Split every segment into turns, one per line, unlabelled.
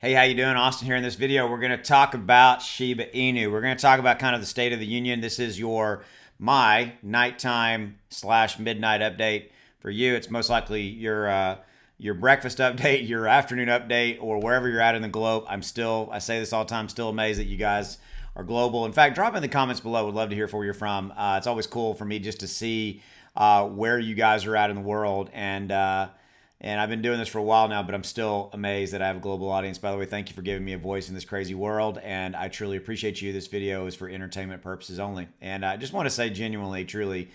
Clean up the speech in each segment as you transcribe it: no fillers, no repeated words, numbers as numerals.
Hey, how you doing? Austin here. In this video, we're going to talk about Shiba Inu. We're going to talk about kind of the state of the union. This is my nighttime slash midnight update for you. It's most likely your breakfast update, your afternoon update, or wherever you're at in the globe. I say this all the time, still amazed that you guys are global. In fact, drop in the comments below. Would love to hear where you're from. It's always cool for me just to see where you guys are at in the world, and I've been doing this for a while now, but I'm still amazed that I have a global audience. By the way, thank you for giving me a voice in this crazy world, and I truly appreciate you. This video is for entertainment purposes only. And I just want to say genuinely, truly,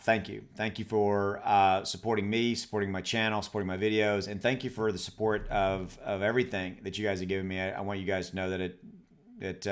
thank you. Thank you for supporting me, supporting my channel, supporting my videos, and thank you for the support of everything that you guys have given me. I want you guys to know that it's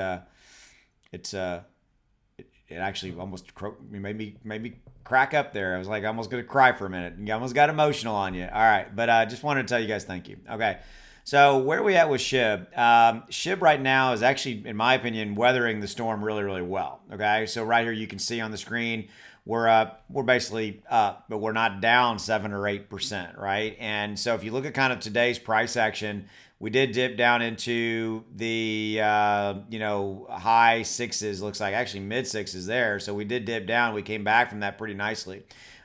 it actually almost made me crack up there. I was like almost gonna cry for a minute. You almost got emotional on you. All right, but I just wanted to tell you guys thank you. Okay, so where are we at with Shib? Shib right now is actually, in my opinion, weathering the storm really, really well. Okay, so right here you can see on the screen we're basically up, but we're not down 7 or 8%, right? And so if you look at kind of today's price action, we did dip down into the high sixes, looks like actually mid sixes there. So we did dip down. We came back from that pretty nicely.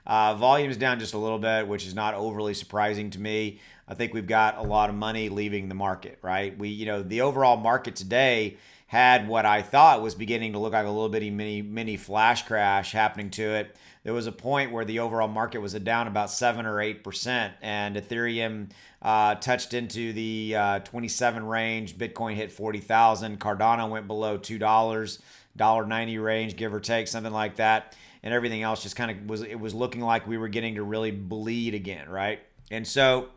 Volume's down just a little bit, which is not overly surprising to me. I think we've got a lot of money leaving the market, right? The overall market today had what I thought was beginning to look like a little bitty mini flash crash happening to it. There was a point where the overall market was down about 7 or 8%, and Ethereum touched into the 27 range. Bitcoin hit 40,000. Cardano went below $2, $1.90 range, give or take, something like that. And everything else just kind of was looking like we were getting to really bleed again, right? And so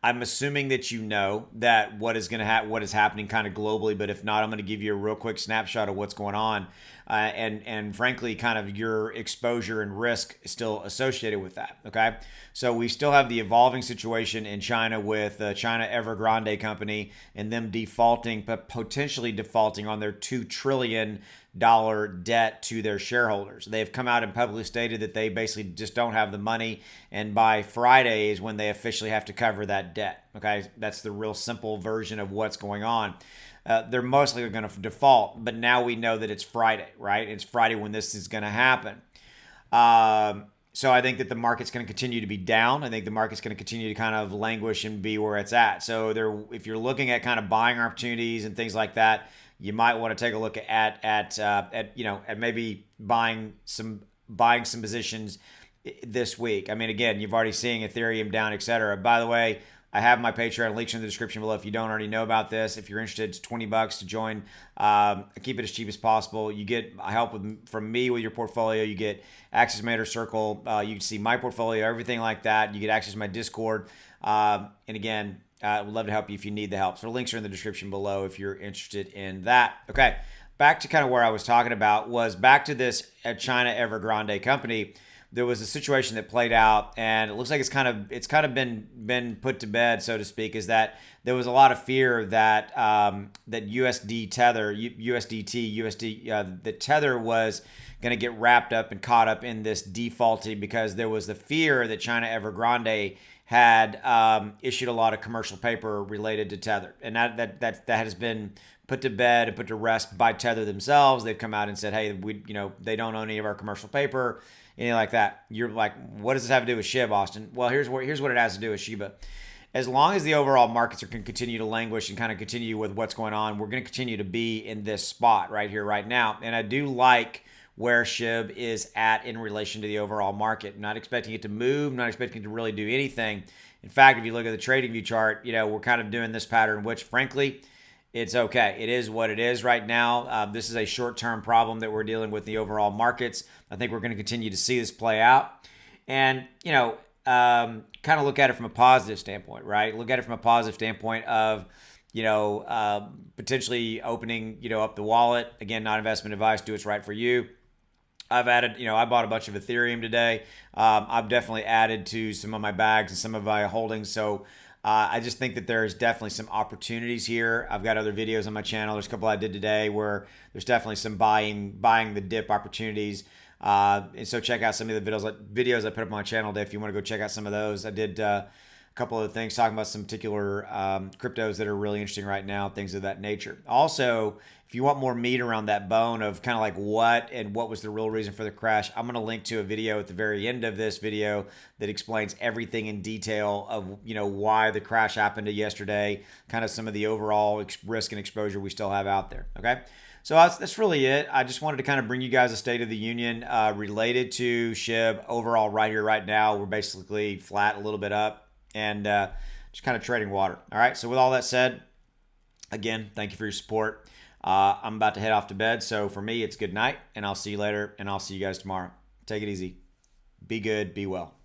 I'm assuming that you know that what is happening kind of globally, but if not, I'm going to give you a real quick snapshot of what's going on, and frankly, kind of your exposure and risk still associated with that. Okay, so we still have the evolving situation in China with China Evergrande company and them defaulting, but potentially defaulting on their $2 trillion debt to their shareholders. They've come out and publicly stated that they basically just don't have the money, and by Friday is when they officially have to cover that debt. Okay, that's the real simple version of what's going on. They're mostly going to default, but now we know that it's Friday, right? It's Friday when this is going to happen. So I think that the market's going to continue to be down. I think the market's going to continue to kind of languish and be where it's at. So if you're looking at kind of buying opportunities and things like that, you might want to take a look at maybe buying some positions this week. I mean, again, you've already seen Ethereum down, etc. By the way, I have my Patreon links in the description below if you don't already know about this. If you're interested, it's $20 to join. I keep it as cheap as possible. You get help from me with your portfolio. You get access to my inner circle. You can see my portfolio, everything like that. You get access to my Discord. And again, I would love to help you if you need the help. So links are in the description below if you're interested in that. Okay, back to kind of where I was talking about was back to this China Evergrande company. There was a situation that played out, and it looks like it's kind of been put to bed, so to speak. Is that there was a lot of fear that that USD Tether, the Tether was going to get wrapped up and caught up in this defaulting because there was the fear that China Evergrande had issued a lot of commercial paper related to Tether, and that has been put to bed and put to rest by Tether themselves. They've come out and said, hey, they don't own any of our commercial paper, anything like that. You're like, what does this have to do with Shib, Austin? Well, here's what it has to do with Shiba. As long as the overall markets are going to continue to languish and kind of continue with what's going on, we're going to continue to be in this spot right here, right now. And I do like where Shib is at in relation to the overall market. Not expecting it to move, not expecting it to really do anything. In fact, if you look at the trading view chart, we're kind of doing this pattern, which frankly, it's okay. It is what it is right now. This is a short-term problem that we're dealing with in the overall markets. I think we're going to continue to see this play out. And, kind of look at it from a positive standpoint, right? Look at it from a positive standpoint of, potentially opening, up the wallet. Again, not investment advice. Do what's right for you. I've added, I bought a bunch of Ethereum today. I've definitely added to some of my bags and some of my holdings. So I just think that there's definitely some opportunities here. I've got other videos on my channel. There's a couple I did today where there's definitely some buying the dip opportunities. And so check out some of the videos I put up on my channel today if you want to go check out some of those. I did couple of things, talking about some particular cryptos that are really interesting right now, things of that nature. Also, if you want more meat around that bone of kind of like what was the real reason for the crash, I'm going to link to a video at the very end of this video that explains everything in detail of, why the crash happened yesterday, kind of some of the overall risk and exposure we still have out there. Okay. So that's really it. I just wanted to kind of bring you guys a State of the Union related to Shib. Overall, right here, right now, we're basically flat, a little bit up, and just kind of trading water. All right. So with all that said, again, thank you for your support. I'm about to head off to bed. So for me, it's good night, and I'll see you later, and I'll see you guys tomorrow. Take it easy. Be good. Be well.